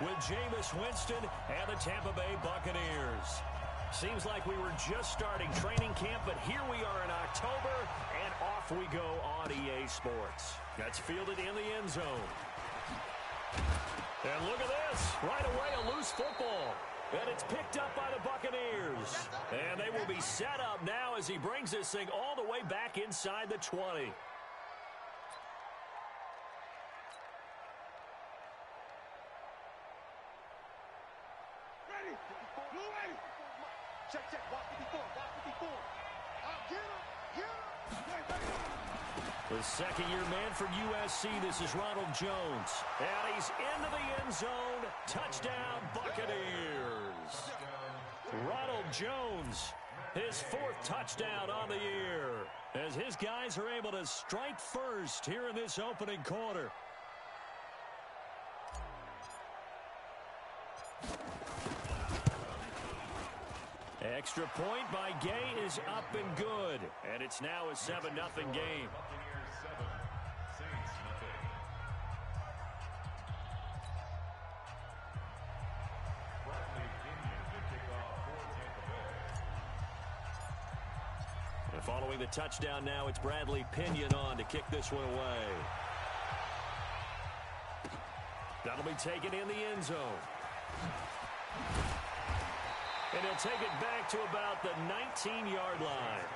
with Jameis Winston and the Tampa Bay Buccaneers. Seems like we were just starting training camp, but here we are in October, and off we go on EA Sports. That's fielded in the end zone. And look at this. Right away, a loose football. And it's picked up by the Buccaneers. And they will be set up now as he brings this thing all the way back inside the 20. Check, watch 54, watch 54. Get him. The second-year man for USC, this is Ronald Jones. And he's into the end zone. Touchdown, Buccaneers. Ronald Jones, his fourth touchdown on the year, as his guys are able to strike first here in this opening quarter. Extra point by Gay is up and good. And it's now a 7-0 game. And following the touchdown now, it's Bradley Pinion on to kick this one away. That'll be taken in the end zone. And he'll take it back to about the 19-yard line.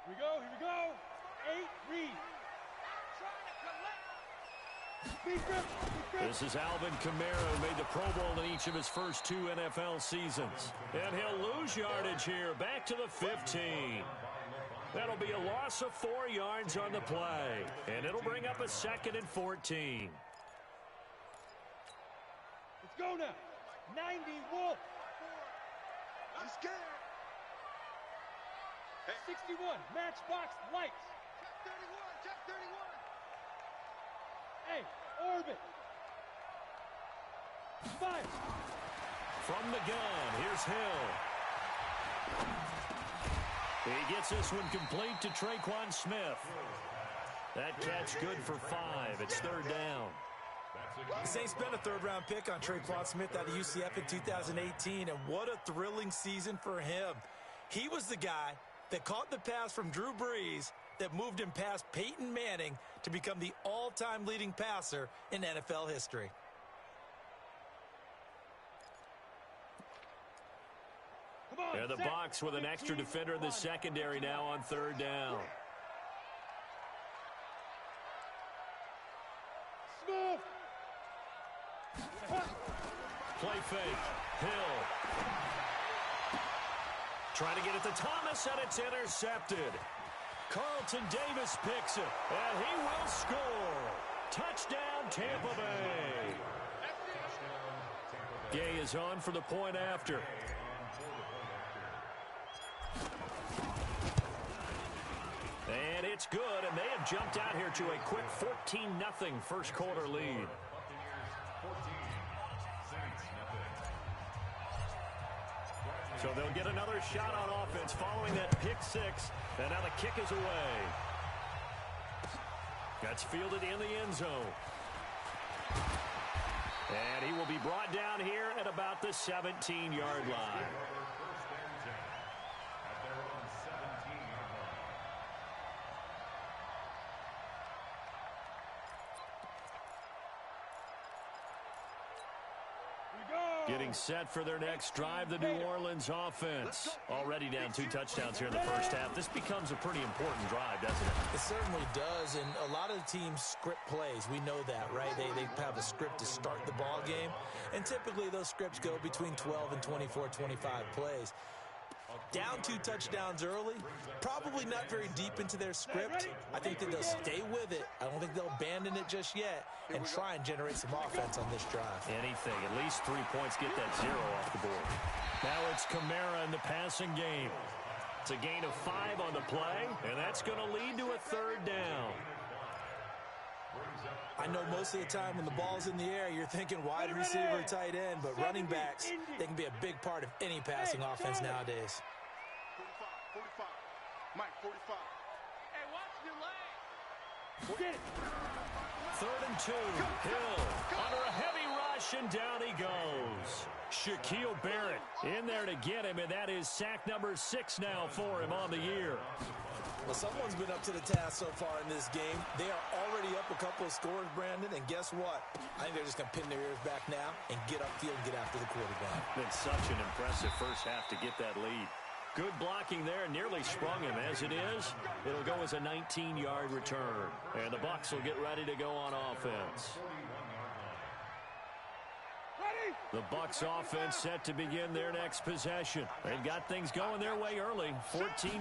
Here we go. 8, read. This is Alvin Kamara, who made the Pro Bowl in each of his first 2 NFL seasons. And he'll lose yardage here, back to the 15. That'll be a loss of 4 yards on the play. And it'll bring up a 2nd and 14. Let's go now. 90, Wolf. I'm scared. 61, matchbox lights. Check 31. Hey, orbit. 5. From the gun, here's Hill. He gets this one complete to Traquan Smith. That catch good for 5. It's 3rd down. The Saints spent a 3rd-round pick on Traquan Smith out of UCF in 2018, and what a thrilling season for him. He was the guy that caught the pass from Drew Brees that moved him past Peyton Manning to become the all-time leading passer in NFL history. And the Bucs with an extra defender in the secondary now on 3rd down. Smith. Play fake. Hill. Trying to get it to Thomas, and it's intercepted. Carlton Davis picks it, and he will score. Touchdown, Tampa Bay. Gay is on for the point after. And it's good, and they have jumped out here to a quick 14-0 first quarter lead. So they'll get another shot on offense following that pick 6, and now the kick is away. That's fielded in the end zone. And he will be brought down here at about the 17-yard line. Getting set for their next drive, the New Orleans offense. Already down 2 touchdowns here in the first half. This becomes a pretty important drive, doesn't it? It certainly does, and a lot of the teams script plays. We know that, right? They have a script to start the ball game, and typically those scripts go between 12 and 24, 25 plays. Down 2 touchdowns early, probably not very deep into their script. I think that they'll stay with it. I don't think they'll abandon it just yet and try and generate some offense on this drive. Anything, at least 3 points, get that 0 off the board. Now it's Kamara in the passing game. It's a gain of 5 on the play, and that's going to lead to a 3rd down. I know most of the time when the ball's in the air, you're thinking wide receiver, tight end, but running backs, they can be a big part of any passing offense nowadays. 45. Mike, 45. Hey, watch your leg. 3rd and 2. Hill under a heavy rush, and down he goes. Shaquille Barrett in there to get him, and that is sack number 6 now for him on the year. Well, someone's been up to the task so far in this game. They are already up a couple of scores, Brandon, and guess what? I think they're just going to pin their ears back now and get upfield and get after the quarterback. Been such an impressive first half to get that lead. Good blocking there, nearly sprung him. As it is, it'll go as a 19-yard return. And the Bucs will get ready to go on offense. The Bucs offense set to begin their next possession. They've got things going their way early. 14-0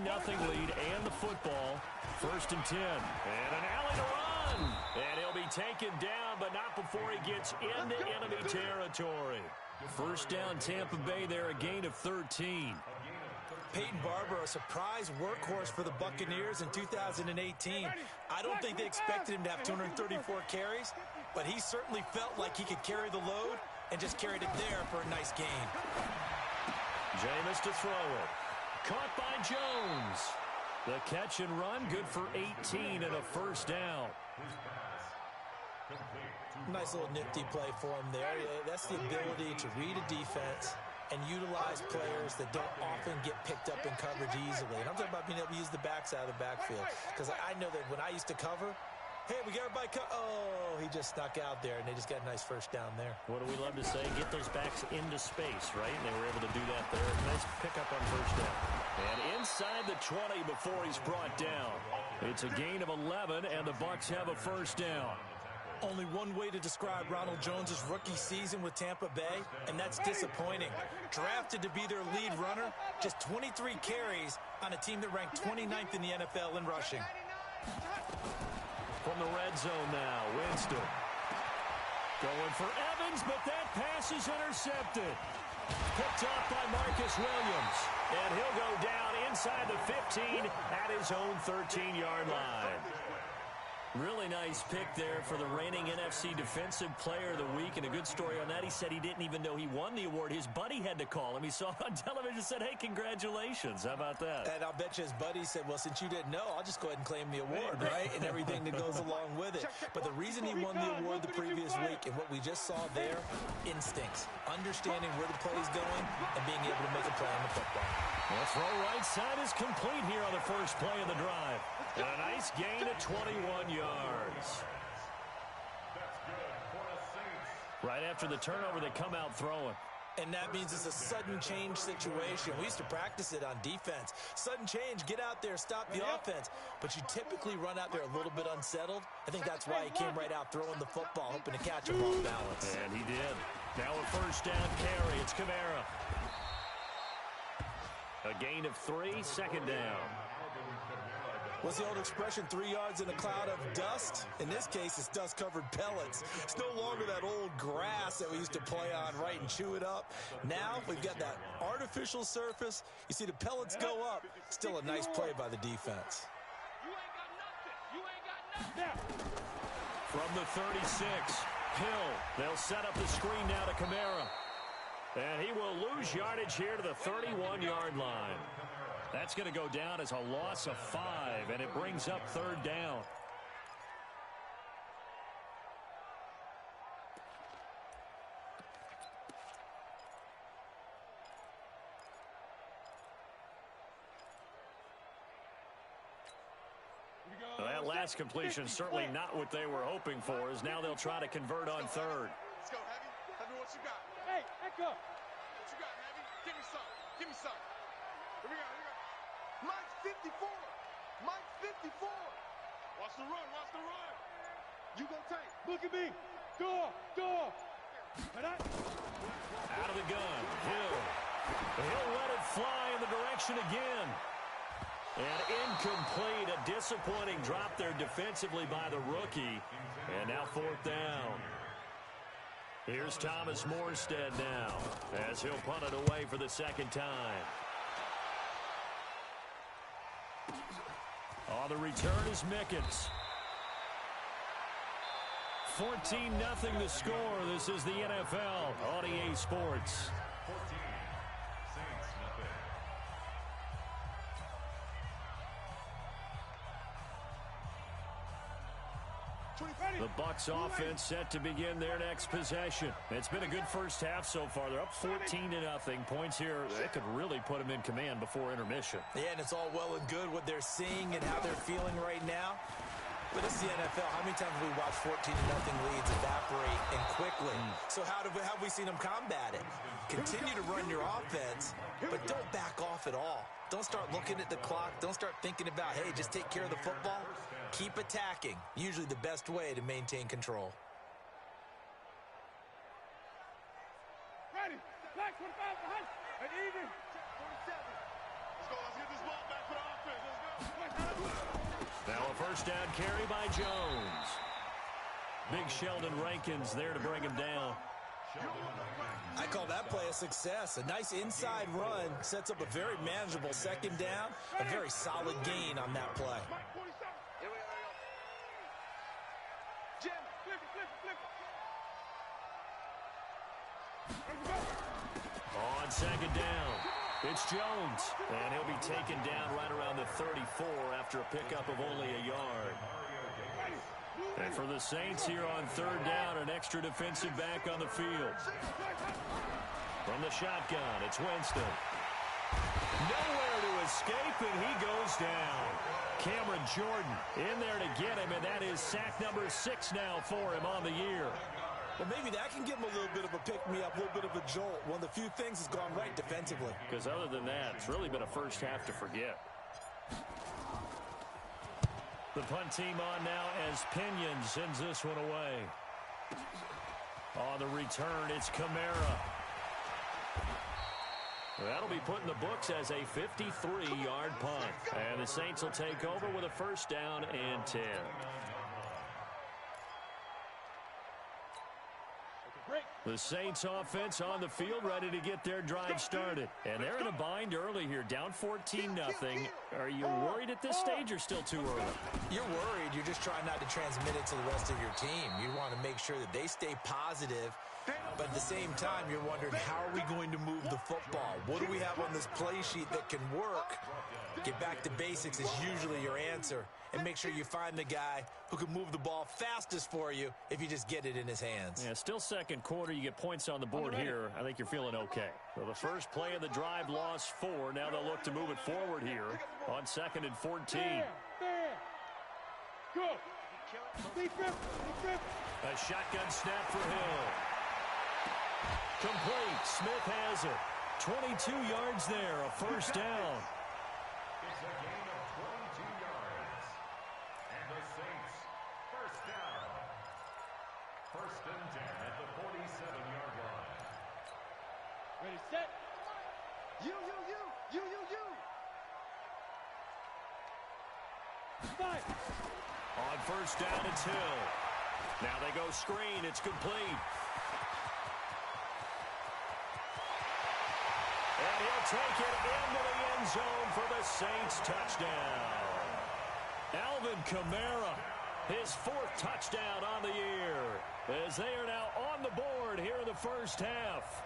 lead and the football. 1st and 10. And an alley to run. And he'll be taken down, but not before he gets into enemy territory. First down, Tampa Bay there, a gain of 13. Peyton Barber, a surprise workhorse for the Buccaneers in 2018. I don't think they expected him to have 234 carries, but he certainly felt like he could carry the load and just carried it there for a nice gain. Jameis to throw it. Caught by Jones. The catch and run, good for 18 and a first down. Nice little nifty play for him there. That's the ability to read a defense and utilize players that don't often get picked up in coverage easily. And I'm talking about being able to use the backs out of the backfield. Because I know that when I used to cover, hey, we got everybody oh, he just snuck out there, and they just got a nice first down there. What do we love to say? Get those backs into space, right? And they were able to do that there. Nice pickup on first down. And inside the 20 before he's brought down. It's a gain of 11, and the Bucs have a first down. Only one way to describe Ronald Jones' rookie season with Tampa Bay, and that's disappointing. Drafted to be their lead runner, just 23 carries on a team that ranked 29th in the NFL in rushing. From the red zone now, Winston. Going for Evans, but that pass is intercepted. Picked off by Marcus Williams. And he'll go down inside the 15 at his own 13-yard line. Really nice pick there for the reigning NFC Defensive Player of the Week, and a good story on that. He said he didn't even know he won the award. His buddy had to call him. He saw it on television and said, hey, congratulations. How about that? And I'll bet you his buddy said, well, since you didn't know, I'll just go ahead and claim the award, right? And everything that goes along with it. But the reason he won the award the previous week and what we just saw there, instincts, understanding where the play is going and being able to make a play on the football. The throw right side is complete here on the first play of the drive. And a nice gain of 21 yards. Right after the turnover, they come out throwing. And that means it's a sudden change situation. We used to practice it on defense. Sudden change, get out there, stop the offense. But you typically run out there a little bit unsettled. I think that's why he came right out throwing the football, hoping to catch him off balance. And he did. Now a first down carry. It's Kamara. A gain of 3, second down. What's the old expression, 3 yards in a cloud of dust? In this case, it's dust-covered pellets. It's no longer that old grass that we used to play on, right, and chew it up. Now we've got that artificial surface. You see the pellets go up. Still a nice play by the defense. From the 36, Hill. They'll set up the screen now to Kamara. And he will lose yardage here to the 31-yard line. That's going to go down as a loss of 5, and it brings up third down. Well, that last completion certainly not what they were hoping for, as now they'll try to convert on third. Let's go, Heavy. Heavy, what you got? Hey, Echo. What you got, Heavy? Give me some. Give me some. Here we go. Here we go. Mike's 54. Mike's 54. Watch the run. Watch the run. You go tank. Look at me. Door. Out of the gun. Hill. He'll let it fly in the direction again. And incomplete. A disappointing drop there defensively by the rookie. And now fourth down. Here's Thomas Morstead now as he'll punt it away for the second time. On the return is Mickens. 14-0 the score. This is the NFL on EA Sports. The Bucs offense set to begin their next possession. It's been a good first half so far. They're up 14-0. Points here, that could really put them in command before intermission. Yeah, and it's all well and good what they're seeing and how they're feeling right now. But this is the NFL. How many times have we watched 14-0 leads evaporate and quickly? So how have we seen them combat it? Continue to run your offense, but don't back off at all. Don't start looking at the clock. Don't start thinking about, hey, just take care of the football. Keep attacking. Usually the best way to maintain control. Ready. Black 25 behind. And even. 47. Let's go. Let's get this ball back for the offense. Let's go. Now a first down carry by Jones. Big Sheldon Rankins there to bring him down. I call that play a success. A nice inside run sets up a very manageable second down. A very solid gain on that play. Here we go. Jim, flip it. On second down, it's Jones. And he'll be taken down right around the 34 after a pickup of only a yard. And for the Saints here on third down, an extra defensive back on the field. From the shotgun, it's Winston. Nowhere to escape, and he goes down. Cameron Jordan in there to get him, and that is sack number 6 now for him on the year. Well, maybe that can give him a little bit of a pick-me-up, a little bit of a jolt. One of the few things has gone right defensively. Because other than that, it's really been a first half to forget. The punt team on now as Pinion sends this one away. On the return, it's Kamara. That'll be put in the books as a 53-yard punt. And the Saints will take over with a first down and 10. The Saints offense on the field ready to get their drive started. And they're in a bind early here, down 14-0. Are you worried at this stage or still too early? You're worried. You're just trying not to transmit it to the rest of your team. You want to make sure that they stay positive. But at the same time, you're wondering, how are we going to move the football? What do we have on this play sheet that can work? Get back to basics is usually your answer. And make sure you find the guy who can move the ball fastest for you if you just get it in his hands. Yeah, still second quarter. You get points on the board here. I think you're feeling okay. So the first play of the drive lost 4. Now they'll look to move it forward here on 2nd and 14. Go. A shotgun snap for Hill. Complete. Smith has it. 22 yards there, a first down. It's a gain of 22 yards. And the Saints, first down. 1st and 10 at the 47-yard line. Ready, set. You. Five. On first down, it's Hill. Now they go screen. It's complete. And he'll take it into the end zone for the Saints touchdown. Alvin Kamara, his 4th touchdown on the year, as they are now on the board here in the first half.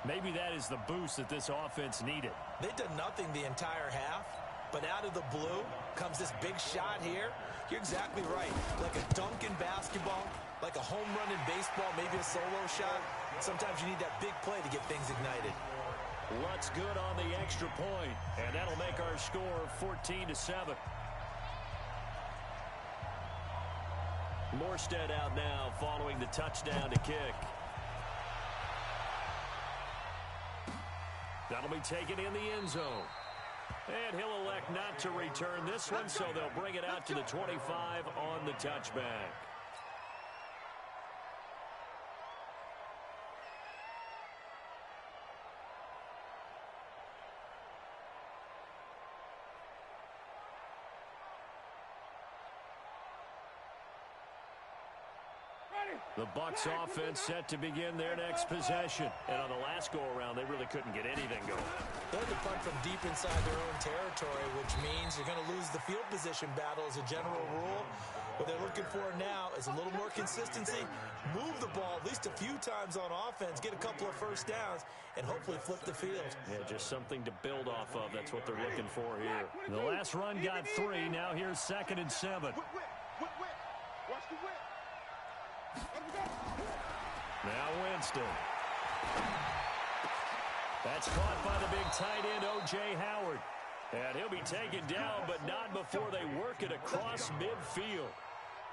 Maybe that is the boost that this offense needed. They've done nothing the entire half, but out of the blue comes this big shot here. You're exactly right. Like a dunk in basketball, like a home run in baseball, maybe a solo shot. Sometimes you need that big play to get things ignited. Lutz good on the extra point, and that'll make our score 14-7. Morstead out now following the touchdown to kick. That'll be taken in the end zone. And he'll elect not to return this one, so they'll bring it out to the 25 on the touchback. The Bucs offense set to begin their next possession. And on the last go-around, they really couldn't get anything going. They had to punt from deep inside their own territory, which means you're going to lose the field position battle as a general rule. What they're looking for now is a little more consistency, move the ball at least a few times on offense, get a couple of first downs, and hopefully flip the field. Yeah, just something to build off of. That's what they're looking for here. The last run got 3. Now here's 2nd and 7. Watch the whip. Now Winston. That's caught by the big tight end, O.J. Howard. And he'll be taken down, but not before they work it across midfield.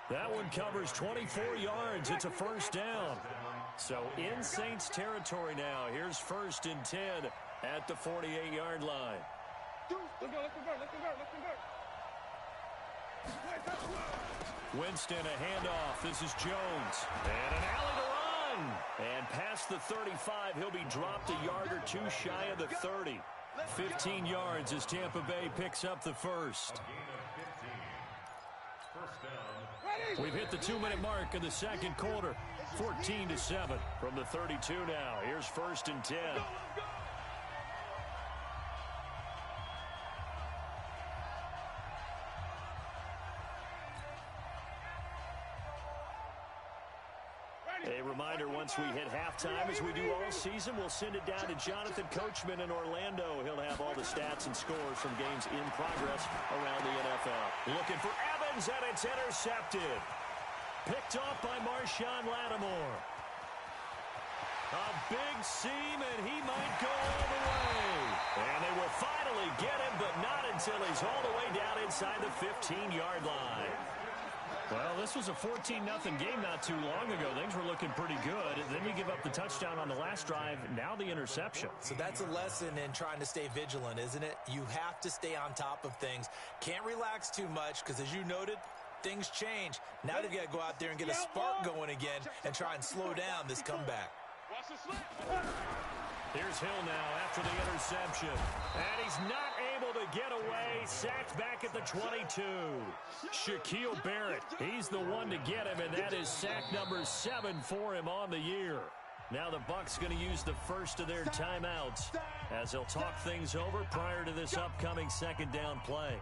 That one covers 24 yards. It's a first down. So in Saints territory now. Here's 1st and 10 at the 48-yard line. Winston, a handoff. This is Jones. And an alley to run. And past the 35, he'll be dropped a yard or two shy of the 30. 15 yards as Tampa Bay picks up the first. We've hit the 2-minute mark in the second quarter. 14-7 from the 32 now. Here's 1st and 10. A reminder, once we hit halftime, as we do all season, we'll send it down to Jonathan Coachman in Orlando. He'll have all the stats and scores from games in progress around the NFL. Looking for Evans, and it's intercepted. Picked off by Marshawn Lattimore. A big seam, and he might go all the way. And they will finally get him, but not until he's all the way down inside the 15-yard line. Well, this was a 14-0 game not too long ago. Things were looking pretty good. Then you give up the touchdown on the last drive. Now the interception. So that's a lesson in trying to stay vigilant, isn't it? You have to stay on top of things. Can't relax too much because, as you noted, things change. Now they've got to go out there and get a spark going again and try and slow down this comeback. Here's Hill now after the interception. And he's not able to get away. Sacked back at the 22. Shaquille Barrett, he's the one to get him, and that is sack number 7 for him on the year. Now the Bucs going to use the first of their timeouts as they'll talk things over prior to this upcoming second down play.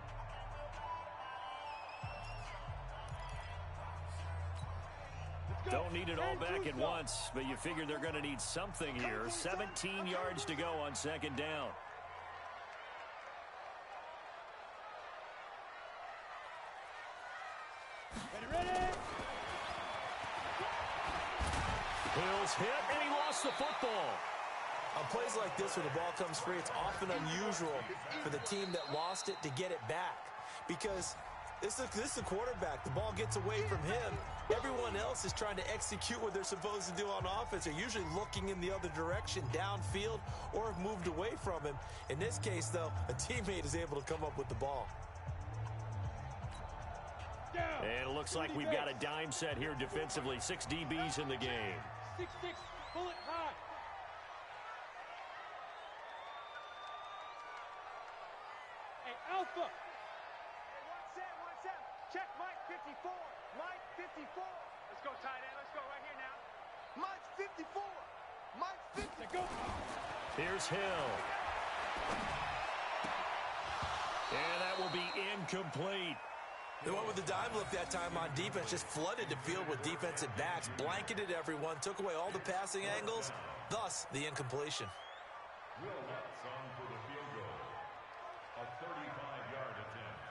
Don't need it all back at once, but you figure they're going to need something here. 17 yards to go on second down. Ready. Hill's hit, and he lost the football. On plays like this, when the ball comes free, it's often unusual for the team that lost it to get it back. Because this is the quarterback. The ball gets away from him. Everyone else is trying to execute what they're supposed to do on offense. They're usually looking in the other direction, downfield, or have moved away from him. In this case, though, a teammate is able to come up with the ball. And it looks like we've got a dime set here defensively. 6 DBs in the game. 6-6, pull it high. Hey, Alpha. One set. Check Mike 54. Mike 54. Let's go, tight end. Let's go right here now. Mike 54. Mike 54. Go. Here's Hill. And that will be incomplete. They went with the dime look that time on defense, just flooded the field with defensive backs, blanketed everyone, took away all the passing angles, thus the incompletion. Will Lutz on for the field goal. A 35-yard attempt.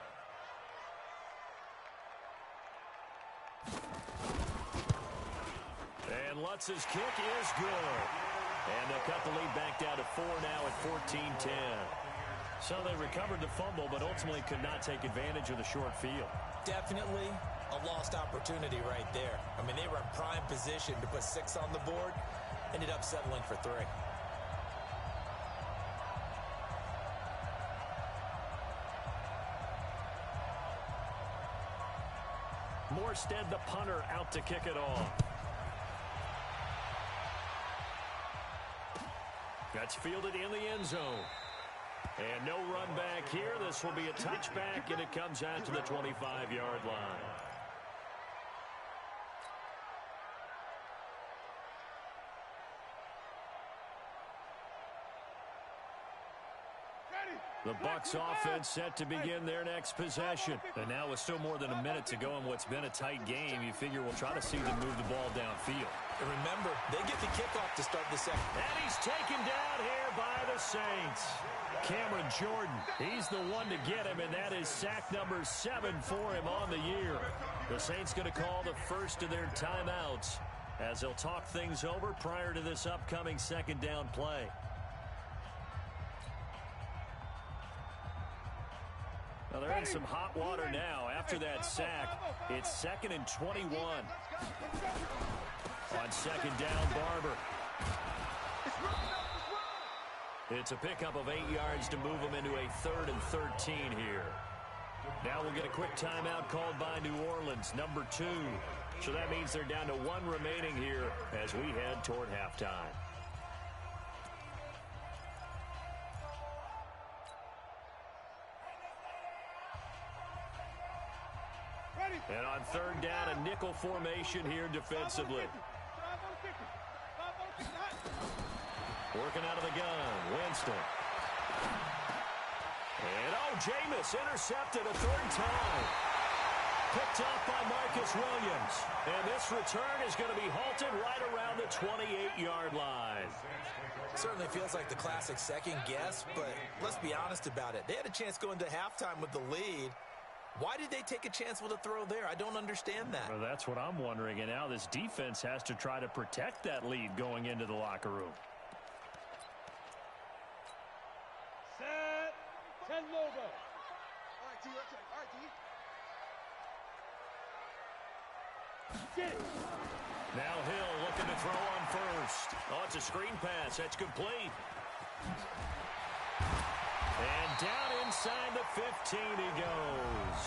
And Lutz's kick is good. And they'll cut the lead back down to 4 now at 14-10. So they recovered the fumble, but ultimately could not take advantage of the short field. Definitely a lost opportunity right there. I mean, they were in prime position to put 6 on the board, ended up settling for 3. Morstead, the punter, out to kick it off. That's fielded in the end zone. And no run back here. This will be a touchback, and it comes out to the 25-yard line. The Bucs offense set to begin their next possession. And now with still more than a minute to go in what's been a tight game, you figure we'll try to see them move the ball downfield. And remember, they get the kickoff to start the second. And he's taken down here by the Saints. Cameron Jordan, he's the one to get him, and that is sack number 7 for him on the year. The Saints going to call the first of their timeouts as they'll talk things over prior to this upcoming second down play. Now they're in some hot water now after that sack. It's 2nd and 21. On second down, Barber. It's a pickup of 8 yards to move them into a 3rd and 13 here. Now we'll get a quick timeout called by New Orleans, number 2. So that means they're down to 1 remaining here as we head toward halftime. And on 3rd down, a nickel formation here defensively. Working out of the gun, Winston. And, Jameis intercepted a 3rd time. Picked off by Marcus Williams. And this return is going to be halted right around the 28-yard line. Certainly feels like the classic second guess, but let's be honest about it. They had a chance going to halftime with the lead. Why did they take a chance with a throw there? I don't understand that. Well, that's what I'm wondering. And now this defense has to try to protect that lead going into the locker room. Set. 10 logo. All right, T. Let's all right, T. Get it. Now Hill looking to throw on first. It's a screen pass. That's complete. And down inside the 15 he goes.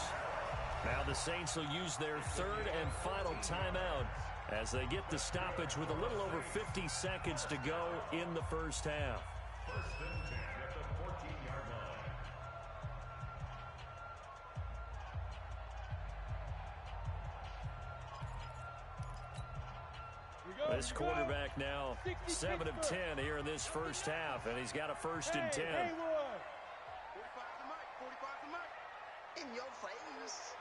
Now the Saints will use their 3rd and final timeout as they get the stoppage with a little over 50 seconds to go in the first half. 1st and 10 at the 14-yard line. This quarterback now 7 of 10 here in this first half, and he's got a 1st and 10. 45's the mic. In your face.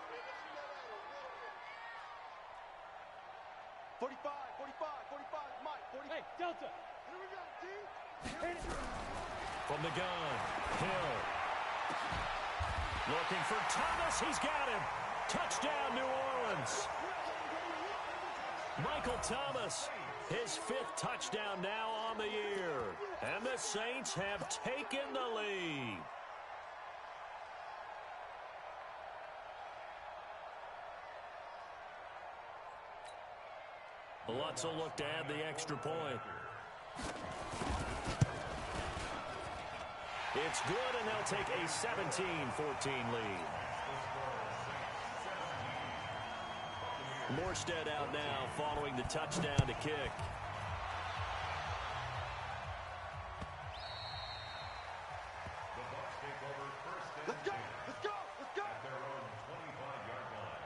45, Mike. 40. Hey, Delta. Here we go, T. From the gun, Hill. Looking for Thomas. He's got him. Touchdown, New Orleans. Michael Thomas, his 5th touchdown now on the year. And the Saints have taken the lead. Lutz will look to add the extra point. It's good, and they'll take a 17-14 lead. Morstead out now following the touchdown to kick. Let's go. At their own 25-yard line.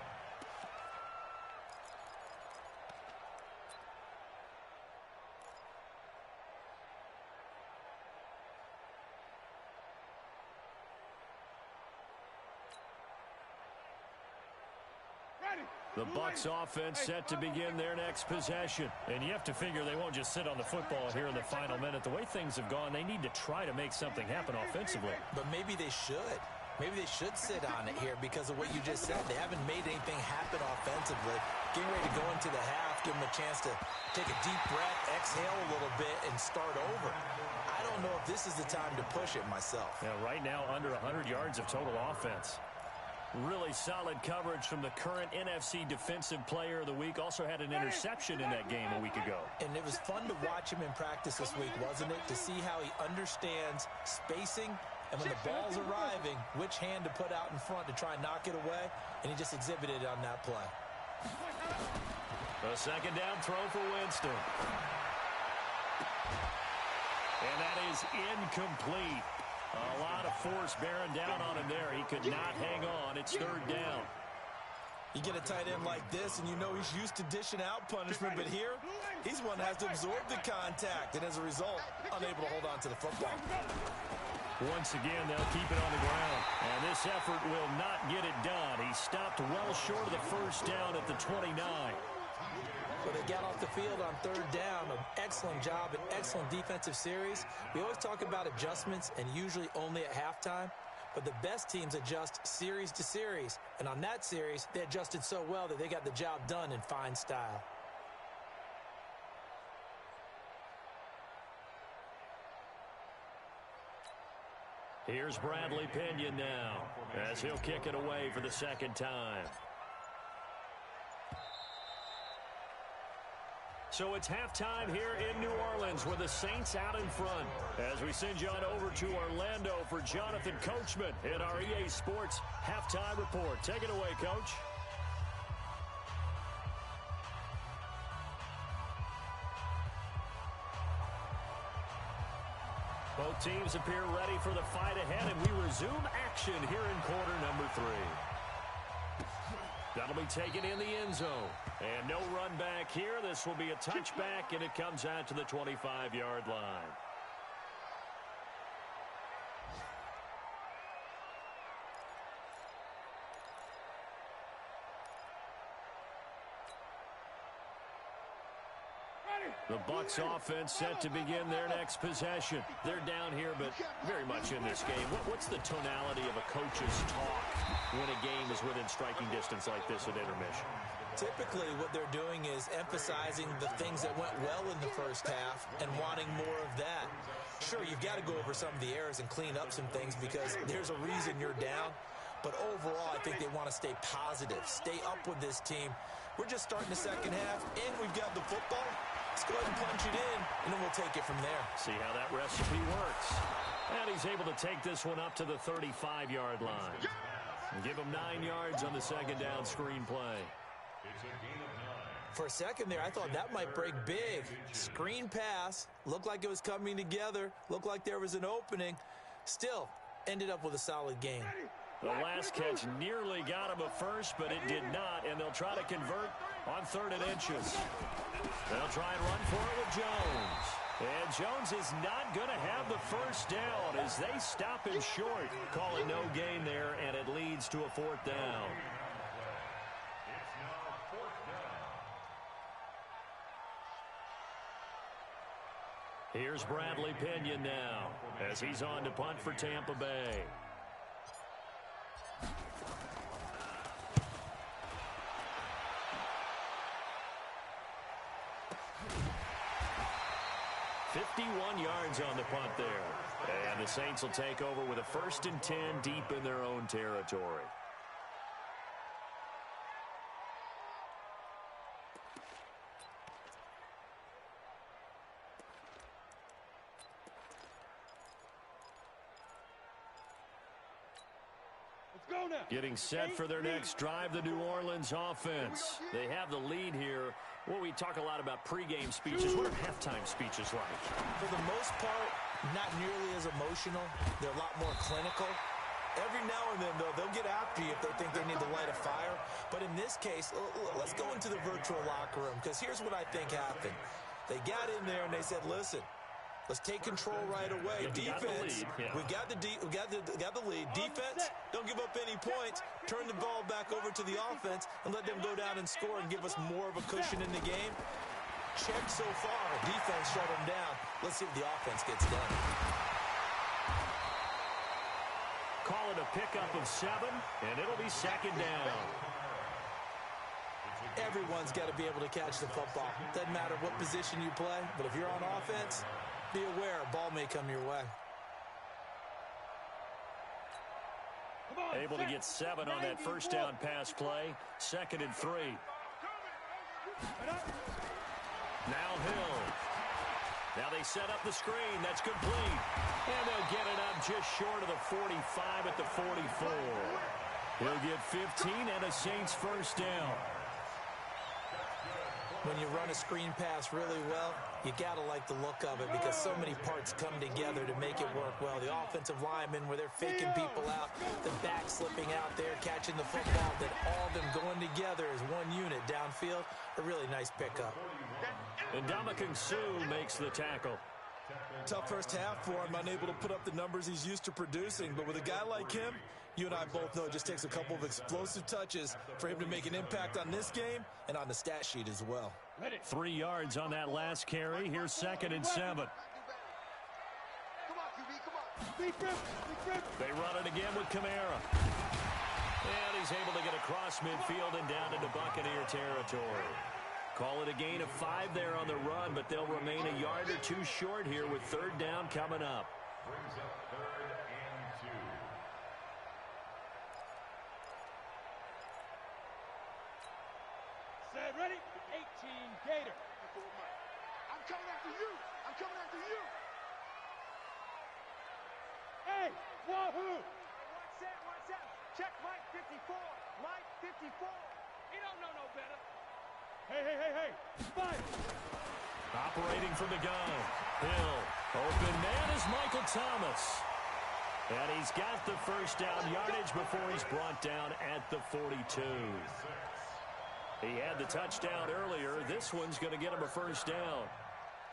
The Bucs offense set to begin their next possession. And you have to figure they won't just sit on the football here in the final minute. The way things have gone, they need to try to make something happen offensively. But maybe they should. Maybe they should sit on it here because of what you just said. They haven't made anything happen offensively. Getting ready to go into the half, give them a chance to take a deep breath, exhale a little bit, and start over. I don't know if this is the time to push it myself. Yeah, right now under 100 yards of total offense. Really solid coverage from the current NFC Defensive Player of the Week. Also had an interception in that game a week ago. And it was fun to watch him in practice this week, wasn't it? To see how he understands spacing and when the ball's arriving, which hand to put out in front to try and knock it away. And he just exhibited it on that play. A second down throw for Winston. And that is incomplete. A lot of force bearing down on him there. He could not hang on. It's 3rd down. You get a tight end like this, and you know he's used to dishing out punishment, but here, he's one that has to absorb the contact, and as a result, unable to hold on to the football. Once again, they'll keep it on the ground. And this effort will not get it done. He stopped well short of the first down at the 29. But they got off the field on third down. An excellent job, an excellent defensive series. We always talk about adjustments and usually only at halftime. But the best teams adjust series to series. And on that series, they adjusted so well that they got the job done in fine style. Here's Bradley Pinion now as he'll kick it away for the second time. So it's halftime here in New Orleans with the Saints out in front. As we send you on over to Orlando for Jonathan Coachman in our EA Sports Halftime Report. Take it away, Coach. Both teams appear ready for the fight ahead, and we resume action here in quarter number 3. That'll be taken in the end zone. And no run back here. This will be a touchback, and it comes out to the 25-yard line. The Bucs offense set to begin their next possession. They're down here, but very much in this game. What's the tonality of a coach's talk when a game is within striking distance like this at intermission? Typically, what they're doing is emphasizing the things that went well in the first half and wanting more of that. Sure, you've got to go over some of the errors and clean up some things because there's a reason you're down. But overall, I think they want to stay positive, stay up with this team. We're just starting the second half, and we've got the football. Let's go ahead and punch it in, and then we'll take it from there. See how that recipe works. And he's able to take this one up to the 35-yard line. And give him 9 yards on the second down screen play. For a second there, I thought that might break big. Screen pass, looked like it was coming together, looked like there was an opening. Still, ended up with a solid game. The last catch nearly got him a first, but it did not, and they'll try to convert on 3rd and inches. They'll try and run for it with Jones. And Jones is not going to have the first down as they stop him short. Call it no gain there, and it leads to a 4th down. It's now 4th down. Here's Bradley Pinion now as he's on to punt for Tampa Bay. Yards on the punt there. And the Saints will take over with a 1st and 10 deep in their own territory. Let's go now. Getting set for their next drive, the New Orleans offense. They have the lead here. Well, we talk a lot about pregame speeches. What are halftime speeches like? For the most part, not nearly as emotional. They're a lot more clinical. Every now and then, though, they'll get after you if they think they need to light a fire. But in this case, let's go into the virtual locker room, because here's what I think happened. They got in there and they said, listen, let's take control right away. Defense, we've got the lead. Defense, don't give up any points. Turn the ball back over to the offense and let them go down and score and give us more of a cushion in the game. Check so far. Defense shut them down. Let's see if the offense gets done. Call it a pickup of 7, and it'll be 2nd down. Everyone's got to be able to catch the football. Doesn't matter what position you play, but if you're on offense, be aware a ball may come your way. Able to get 7 on that first down pass play. 2nd and 3. Now Hill. Now they set up the screen. That's complete. And they'll get it up just short of the 45 at the 44. He'll get 15 and a Saints first down. When you run a screen pass really well, you got to like the look of it because so many parts come together to make it work well. The offensive linemen, where they're faking people out, the back slipping out there, catching the football, then all of them going together as one unit downfield. A really nice pickup. And Ndamukong Suh makes the tackle. Tough first half for him, unable to put up the numbers he's used to producing. But with a guy like him, you and I both know it just takes a couple of explosive touches for him to make an impact on this game and on the stat sheet as well. 3 yards on that last carry. Here's 2nd and 7. They run it again with Kamara. And he's able to get across midfield and down into Buccaneer territory. Call it a gain of 5 there on the run, but they'll remain a yard or 2 short here with 3rd down coming up. Brings up 3rd and 2. Set, ready? 18 Gator. I'm coming after you. I'm coming after you. Hey, wahoo! One set. Check Mike 54. Mike 54. He don't know no better. Hey. Spike. Operating from the gun. Hill. Open man is Michael Thomas. And he's got the first down yardage before he's brought down at the 42. He had the touchdown earlier. This one's going to get him a first down.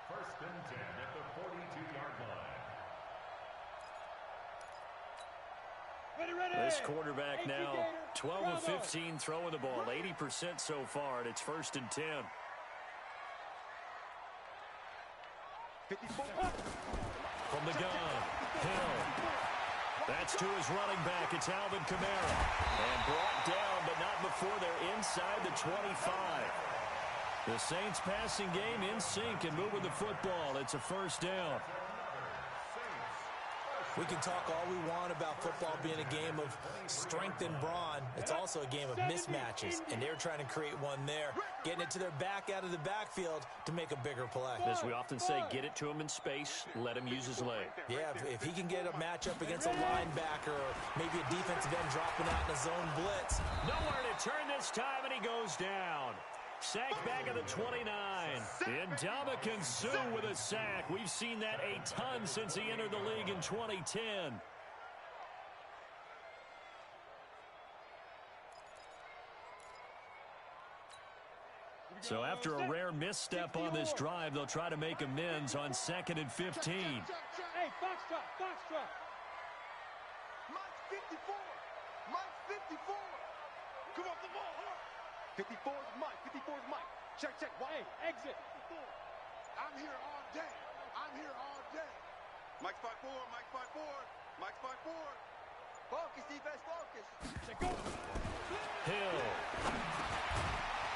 1st and 10 at the 42-yard line. Ready. This quarterback 18 now Gator. 12 of Bravo. 15 throwing the ball. 80% so far, and it's 1st and 10. 54. From the gun, Hill. That's to his running back. It's Alvin Kamara. And brought down, but not before they're inside the 25. The Saints passing game in sync and moving the football. It's a first down. We can talk all we want about football being a game of strength and brawn. It's also a game of mismatches, and they're trying to create one there, getting it to their back out of the backfield to make a bigger play. As we often say, get it to him in space, let him use his leg. Yeah, if he can get a matchup against a linebacker or maybe a defensive end dropping out in a zone blitz. Nowhere to turn this time, and he goes down. Sacked back at the 29. Ndamukong Suh with a sack. We've seen that a ton since he entered the league in 2010. So after a rare misstep on this drive, they'll try to make amends on 2nd and 15. Hey, Foxtrot. Mike's 54. Mike's 54. Come on, the ball. 54 is Mike. 54 is Mike. Check. Hey, exit. I'm here all day. Mike's 5-4. Mike's 5-4. Focus, defense, focus. Go. Hill.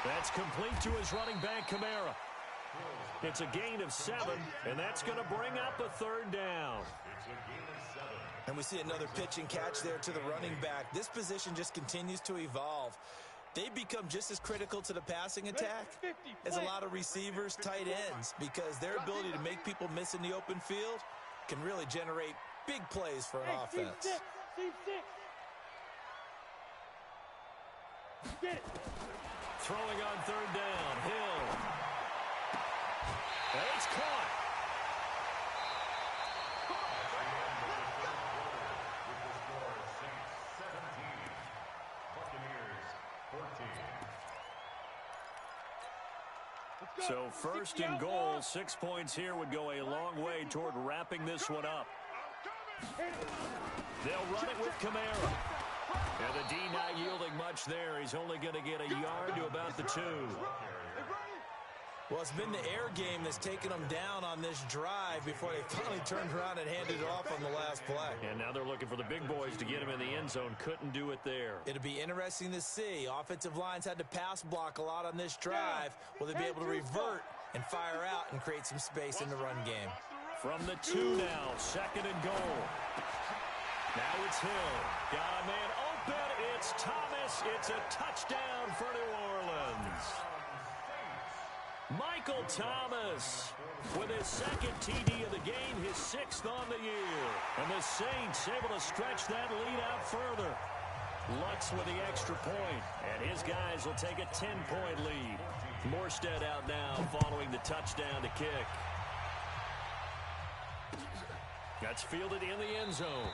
That's complete to his running back, Kamara. It's a gain of 7, and that's going to bring up a 3rd down. It's a gain of 7. And we see another pitch and catch there to the running back. This position just continues to evolve. They become just as critical to the passing attack as a lot of receivers, tight ends, because their ability to make people miss in the open field can really generate big plays for an offense. Team 6. Get it. Throwing on 3rd down. Hill. And it's caught. With the score, Saints 17, Buccaneers 14. So 1st and goal, 6 points here would go a long way toward wrapping this one up. They'll run it with Kamara. And the D not yielding much there. He's only going to get a yard to about the 2. Well, it's been the air game that's taken them down on this drive before they finally turned around and handed it off on the last play. And now they're looking for the big boys to get him in the end zone. Couldn't do it there. It'll be interesting to see. Offensive lines had to pass block a lot on this drive. Will they be able to revert and fire out and create some space in the run game? From the 2 now, 2nd and goal. Now it's Hill. Got a man open. It's Thomas. It's a touchdown for New Orleans. Michael Thomas with his 2nd TD of the game, his 6th on the year. And the Saints able to stretch that lead out further. Lutz with the extra point, and his guys will take a 10-point lead. Morstead out now following the touchdown to kick. That's fielded in the end zone.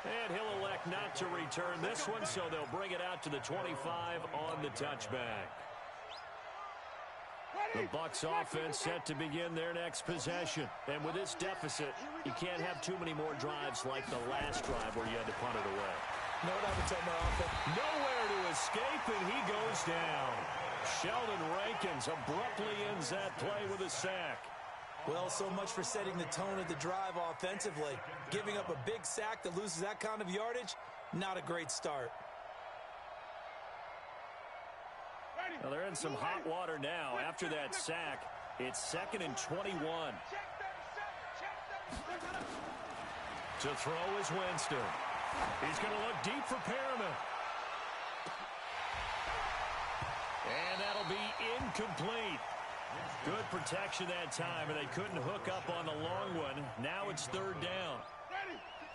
And he'll elect not to return this one, so they'll bring it out to the 25 on the touchback. The Bucs offense set to begin their next possession. And with this deficit, you can't have too many more drives like the last drive where you had to punt it away. You know what I would tell my offense? Nowhere to escape, and he goes down. Sheldon Rankins abruptly ends that play with a sack. Well, so much for setting the tone of the drive offensively. Giving up a big sack that loses that kind of yardage, not a great start. Well, they're in some hot water now. After that sack, it's 2nd and 21. To throw is Winston. He's going to look deep for Perriman. And that'll be incomplete. Good protection that time, and they couldn't hook up on the long one. Now it's 3rd down.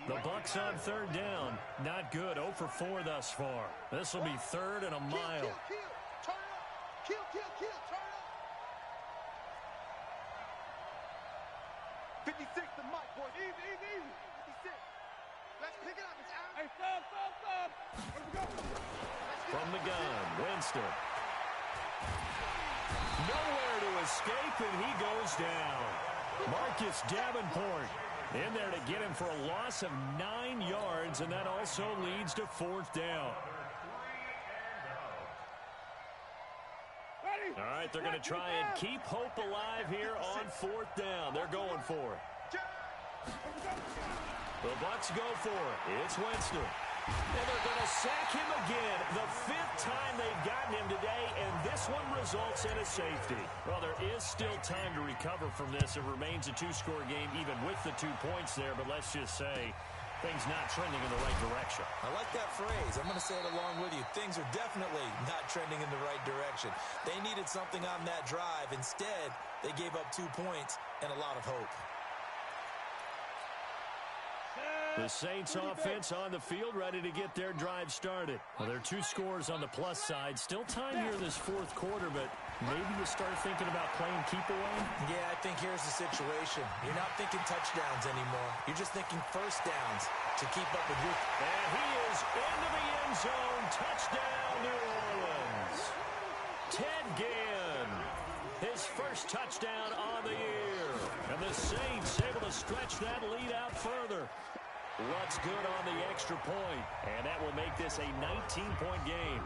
The Bucs on 3rd down. Not good. 0 for 4 thus far. This will be 3rd and a mile. Kill, turn up. 56 to Mike, boys. Easy. 56. Let's pick it up. It's out. Hey, stop. Let's go. From the gun, Winston. Nowhere to escape, and he goes down. Marcus Davenport in there to get him for a loss of 9 yards, and that also leads to 4th down. All right, they're going to try and keep hope alive here on 4th down. They're going for it. The Bucs go for it. It's Winston. And they're going to sack him again. The 5th time they've gotten him today, and this one results in a safety. Well, there is still time to recover from this. It remains a 2-score game even with the 2 points there, but let's just say things not trending in the right direction. I like that phrase. I'm going to say it along with you. Things are definitely not trending in the right direction. They needed something on that drive. Instead, they gave up 2 points and a lot of hope. The Saints offense on the field, ready to get their drive started. Well, there are 2 scores on the plus side. Still time here in this 4th quarter, but maybe you start thinking about playing keep away? Yeah, I think here's the situation. You're not thinking touchdowns anymore. You're just thinking first downs to keep up with your... And he is into the end zone. Touchdown, New Orleans. Ted Ginn, his first touchdown on the year. And the Saints able to stretch that lead out further. What's good on the extra point, and that will make this a 19-point game.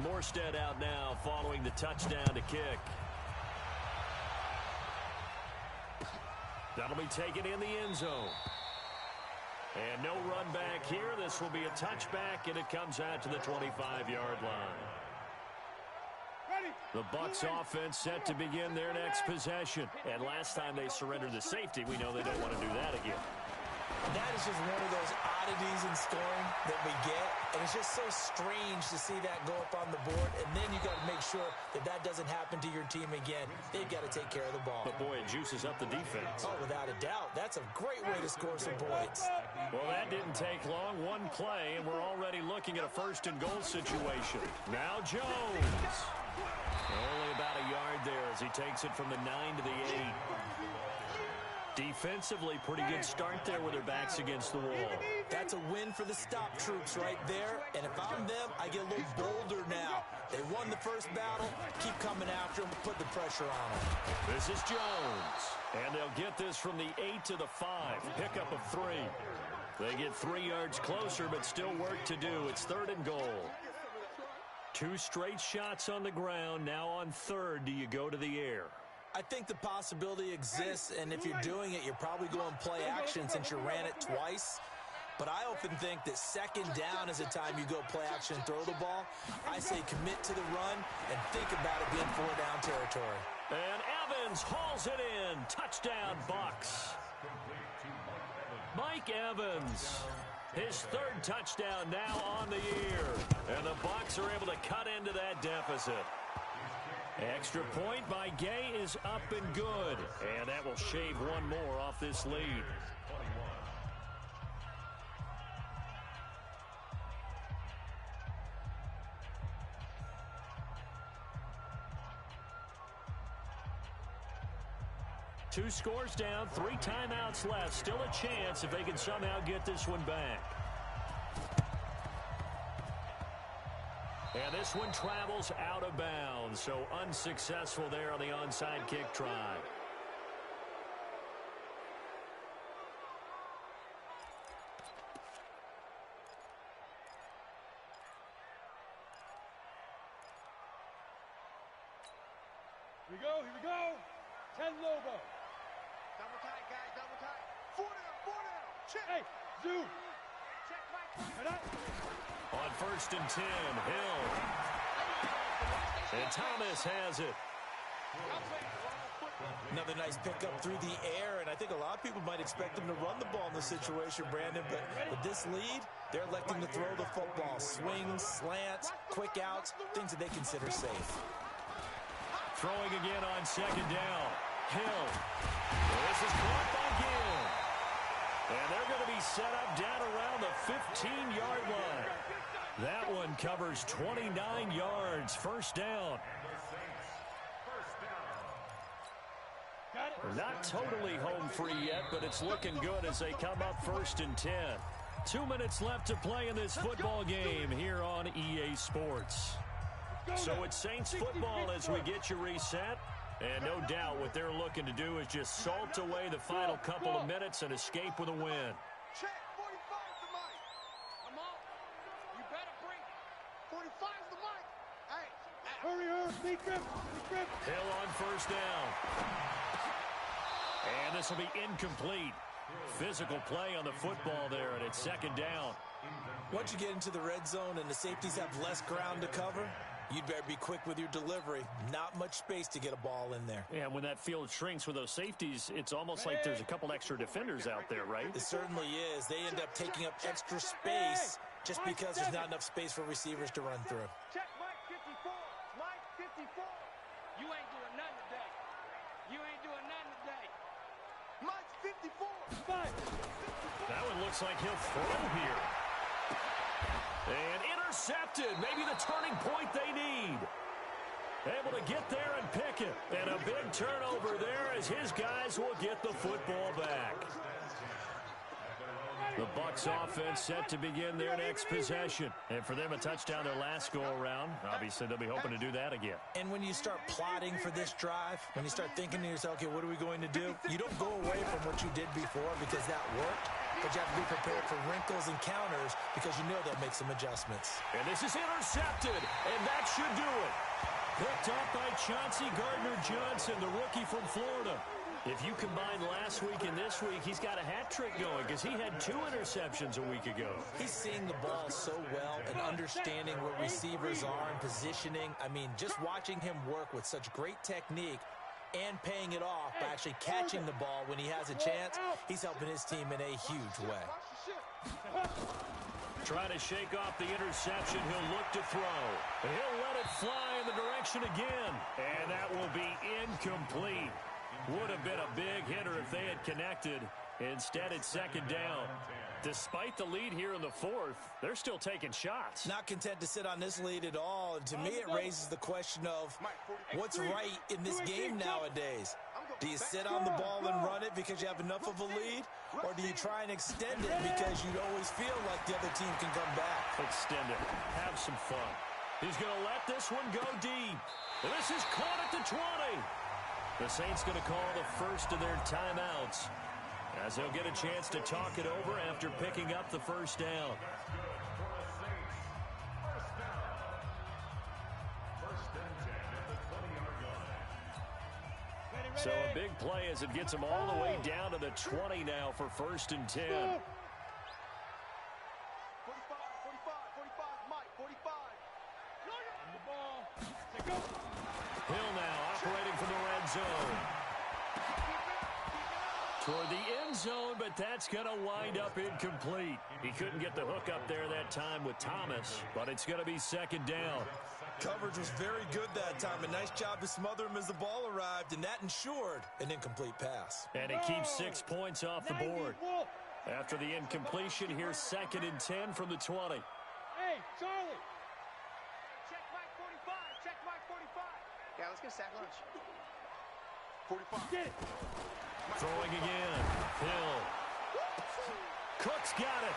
Morstead out now following the touchdown to kick. That'll be taken in the end zone. And no run back here. This will be a touchback, and it comes out to the 25-yard line. The Bucs offense set to begin their next possession. And last time they surrendered the safety, we know they don't want to do that again. That is just one of those oddities in scoring that we get. And it's just so strange to see that go up on the board. And then you got to make sure that that doesn't happen to your team again. They've got to take care of the ball. But, boy, it juices up the defense. Oh, without a doubt. That's a great way to score some points. Well, that didn't take long. One play, and we're already looking at a 1st-and-goal situation. Now Jones. Only about a yard there as he takes it from the 9 to the 8. Defensively, pretty good start there with their backs against the wall. That's a win for the stop troops right there. And if I'm them, I get a little bolder now. They won the first battle. Keep coming after them. Put the pressure on them. This is Jones. And they'll get this from the 8 to the 5. Pickup of 3. They get 3 yards closer, but still work to do. It's 3rd and goal. 2 straight shots on the ground. Now on 3rd, do you go to the air? I think the possibility exists, and if you're doing it, you're probably going play action since you ran it twice. But I often think that 2nd down is a time you go play action and throw the ball. I say commit to the run and think about it being 4-down territory. And Evans hauls it in. Touchdown, Bucs. Mike Evans, his 3rd touchdown now on the year. And the Bucs are able to cut into that deficit. Extra point by Gay is up and good. And that will shave one more off this lead. 2 scores down, 3 timeouts left. Still a chance if they can somehow get this one back. And this one travels out of bounds, so unsuccessful there on the onside kick try. Here we go. 10 Lobo. Double tight, guys, double tight. 4 down. Check. Hey, Zoo. Check right. Head up. On 1st and 10, Hill. And Thomas has it. Another nice pickup through the air, and I think a lot of people might expect them to run the ball in this situation, Brandon, but with this lead, they're electing to throw the football. Swings, slants, quick outs, things that they consider safe. Throwing again on 2nd down. Hill. This is caught by Gill. And they're going to be set up down around the 15-yard line. That one covers 29 yards. 1st down. They're not totally home free yet, but it's looking good as they come up 1st and 10. 2 minutes left to play in this football game here on EA Sports. So it's Saints football as we get you reset. And no doubt what they're looking to do is just salt away the final couple of minutes and escape with a win. Check. 45's the mic. I'm out. You better bring it. 45's the mic. Hey. Hurry. Big grip. Hill on 1st down. And this will be incomplete. Physical play on the football there, and it's 2nd down. Once you get into the red zone and the safeties have less ground to cover, you'd better be quick with your delivery. Not much space to get a ball in there. And when that field shrinks with those safeties, it's almost like there's a couple extra defenders out there, right? It certainly is. They end up taking up extra space just because there's not enough space for receivers to run through. Check Mike 54. Mike 54. You ain't doing nothing today. Mike's 54. 5. That one looks like he'll throw here. And intercepted. Maybe the turning point they need. Able to get there and pick it. And a big turnover there as his guys will get the football back. The Bucs offense set to begin their next possession. And for them, a touchdown their last go-around. Obviously, they'll be hoping to do that again. And when you start plotting for this drive, when you start thinking to yourself, okay, what are we going to do? You don't go away from what you did before because that worked. But you have to be prepared for wrinkles and counters because you know they'll make some adjustments. And this is intercepted, and that should do it. Picked up by Chauncey Gardner-Johnson, the rookie from Florida. If you combine last week and this week, he's got a hat trick going because he had 2 interceptions a week ago. He's seeing the ball so well and understanding where receivers are and positioning. I mean, just watching him work with such great technique and paying it off by actually catching the ball when he has a chance, he's helping his team in a huge way. Trying to shake off the interception, he'll look to throw. And he'll let it fly in the direction again. And that will be incomplete. Would have been a big hitter if they had connected. Instead, it's 2nd down. Despite the lead here in the 4th, they're still taking shots. Not content to sit on this lead at all. And to me, it raises the question of what's right in this game nowadays. Do you sit on the ball and run it because you have enough of a lead? Or do you try and extend it because you always feel like the other team can come back? Extend it. Have some fun. He's going to let this one go deep. And this is caught at the 20. The Saints going to call the first of their timeouts as they'll get a chance to talk it over after picking up the 1st down. So a big play as it gets them all the way down to the 20 now for 1st and 10. 45, Mike, 45. On the ball. Say go. Hill now operating from the red zone. Toward the end zone, but that's going to wind up incomplete. He couldn't get the hook up there that time with Thomas, but it's going to be 2nd down. Coverage was very good that time. A nice job to smother him as the ball arrived, and that ensured an incomplete pass. And he keeps 6 points off the board. After the incompletion, here's 2nd and 10 from the 20. Hey, Charlie. Check Mike 45. Check Mike 45. Yeah, let's get sack lunch. 45. Get it. Throwing again. Hill. Cook's got it.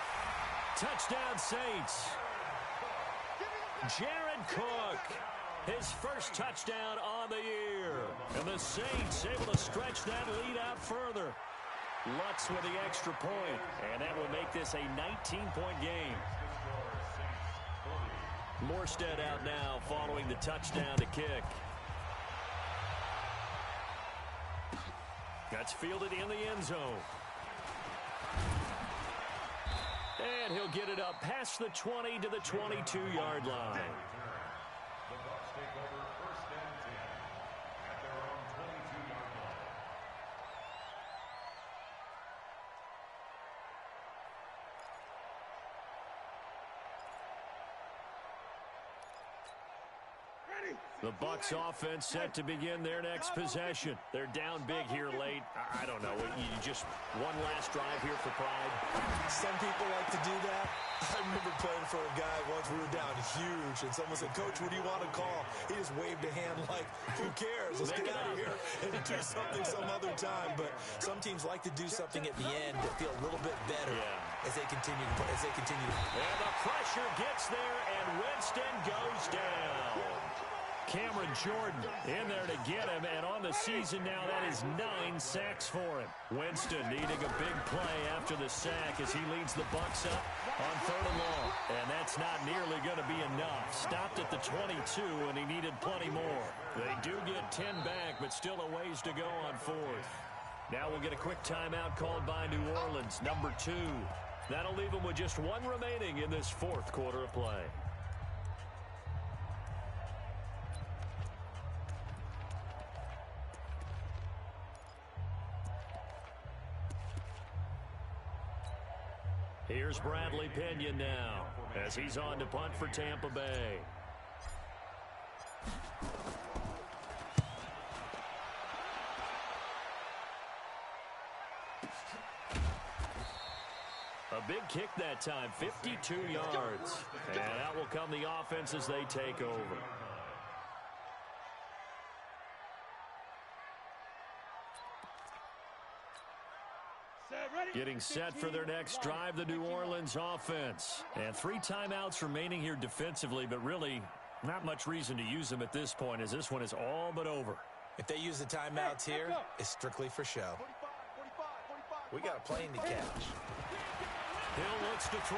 Touchdown, Saints. Jared Cook. His first touchdown on the year. And the Saints able to stretch that lead out further. Lutz with the extra point. And that will make this a 19-point game. Morstead out now following the touchdown to kick. That's fielded in the end zone. And he'll get it up past the 20 to the 22-yard line. The Bucs take over 1st and 10 at their own 22-yard line. The Bucs offense set to begin their next possession. They're down big here late. I don't know. You just one last drive here for pride. Some people like to do that. I remember playing for a guy once. We were down huge, and someone said, "Coach, what do you want to call?" He just waved a hand like, "Who cares? Let's get out of here and do something some other time." But some teams like to do something at the end that feel a little bit better as they continue to play. And the pressure gets there, and Winston goes down. Cameron Jordan in there to get him, and on the season now, that is 9 sacks for him. Winston needing a big play after the sack as he leads the Bucs up on 3rd and long. And that's not nearly going to be enough. Stopped at the 22, and he needed plenty more. They do get 10 back, but still a ways to go on 4th. Now we'll get a quick timeout called by New Orleans, number 2. That'll leave them with just 1 remaining in this 4th quarter of play. Here's Bradley Pinion now as he's on to punt for Tampa Bay. A big kick that time, 52 yards. And out will come the offense as they take over. Getting set for their next drive, the New Orleans offense. And 3 timeouts remaining here defensively, but really not much reason to use them at this point as this one is all but over. If they use the timeouts here, it's strictly for show. We got a plane to catch. Hill looks to throw.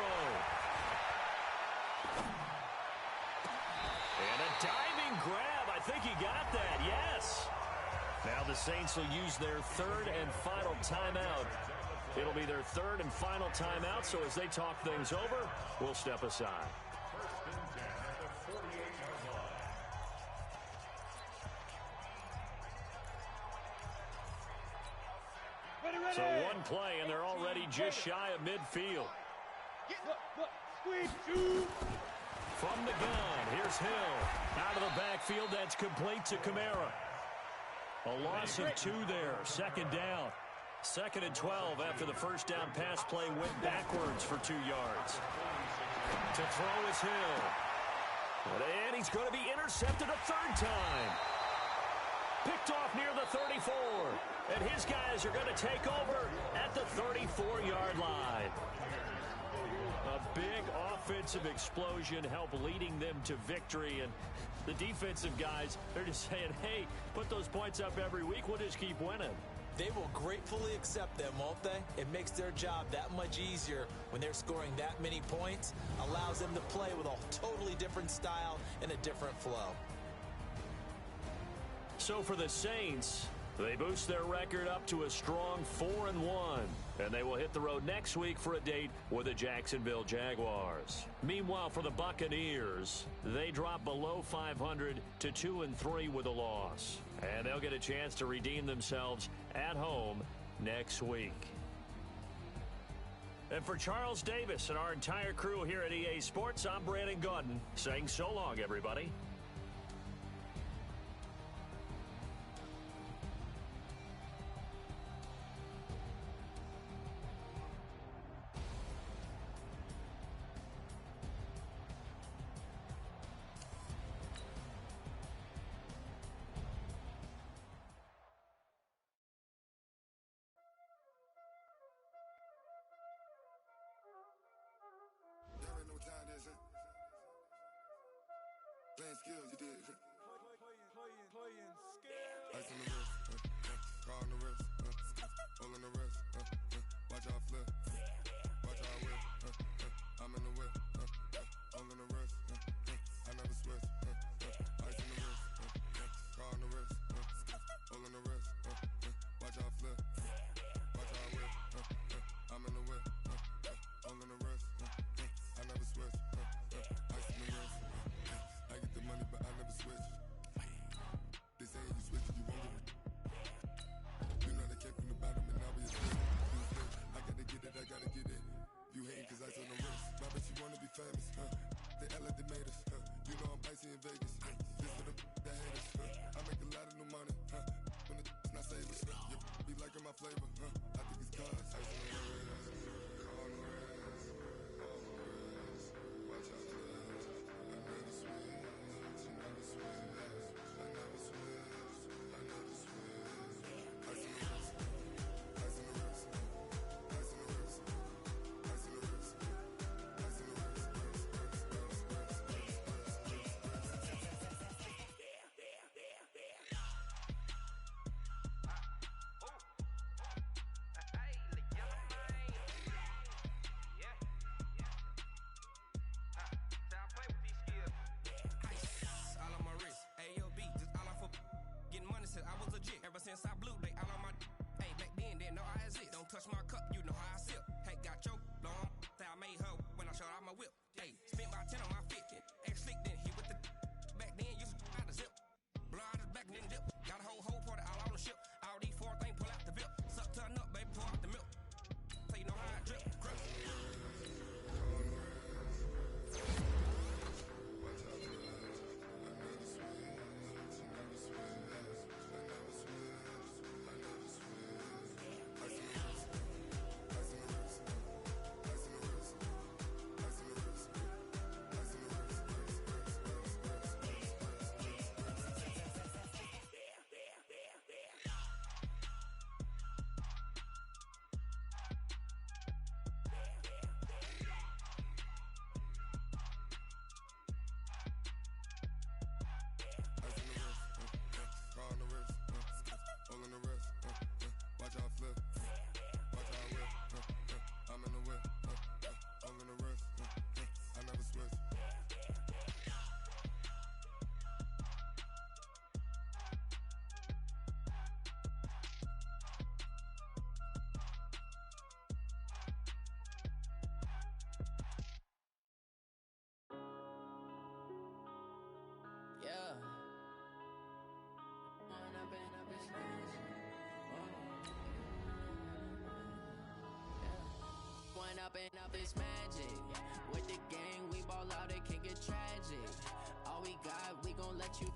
And a diving grab. I think he got that, yes. Now the Saints will use their 3rd and final timeout. It'll be their 3rd and final timeout, so as they talk things over, we'll step aside. 1st and 10 at the 48-yard line. So 1 play, and they're already just shy of midfield. Squeeze, shoot. From the gun, here's Hill. Out of the backfield, that's complete to Kamara. A loss of 2 there, 2nd down. 2nd and 12 after the first down pass play went backwards for 2 yards. To throw is Hill. And he's going to be intercepted a 3rd time. Picked off near the 34. And his guys are going to take over at the 34-yard line. A big offensive explosion helped leading them to victory. And the defensive guys, they're just saying, hey, put those points up every week. We'll just keep winning. They will gratefully accept them, won't they? It makes their job that much easier when they're scoring that many points. Allows them to play with a totally different style and a different flow. So for the Saints, they boost their record up to a strong 4-1. And they will hit the road next week for a date with the Jacksonville Jaguars. Meanwhile, for the Buccaneers, they drop below 500 to 2-3 with a loss. And they'll get a chance to redeem themselves at home next week. And for Charles Davis and our entire crew here at EA Sports, I'm Brandon Gaudin saying so long, everybody. playing skills, you did. Playing skills. Ice on the wrist, car on the wrist, all on the wrist, watch how I flip, watch how I whip, I'm in the whip, all on the wrist, I never switch, ice on the wrist, car on the wrist, all on the wrist, watch how I flip, watch how I whip, I'm in the whip, all on the wrist, I never switch, ice on the wrist, I get the money but I never switch. They saying you switch, you won't get it. You know they came from the bottom and now we a switch. I gotta get it, I gotta get it. You hating cause ice on the wrist. My bitch, you wanna be famous, They act like they made us, You know I'm icy in Vegas, This for the that hate us, I make a lot of new money, When the not savers, You be liking my flavor, I think it's cause ice on the wrist, on the wrist, on the wrist. Watch out for this, I never switch, you never switch. I never switch, I never switch. Ice on the wrist, ice on the wrist, ice on the wrist, ice on the wrist, ice on the wrist, all on my wrist, AOB, just all off of getting money since I was legit. Ever since I blew, they all on my hey, back then, didn't know I exist. Don't touch my cup, you know how I sip. Hey, got your long, say I made her when I showed out my whip. Hey, spent my 10 on my 50, ex-slick, then hit with the back then, used to out the zip. Blow out the back and then dip. Got a whole party all on the ship. All these four things, pull out the VIP. Suck, turn up, baby, pour out the milk. So you know how I drip, grip. Yeah. One up and up is magic. With the gang, we ball out, it can get tragic. All we got, we gon' let you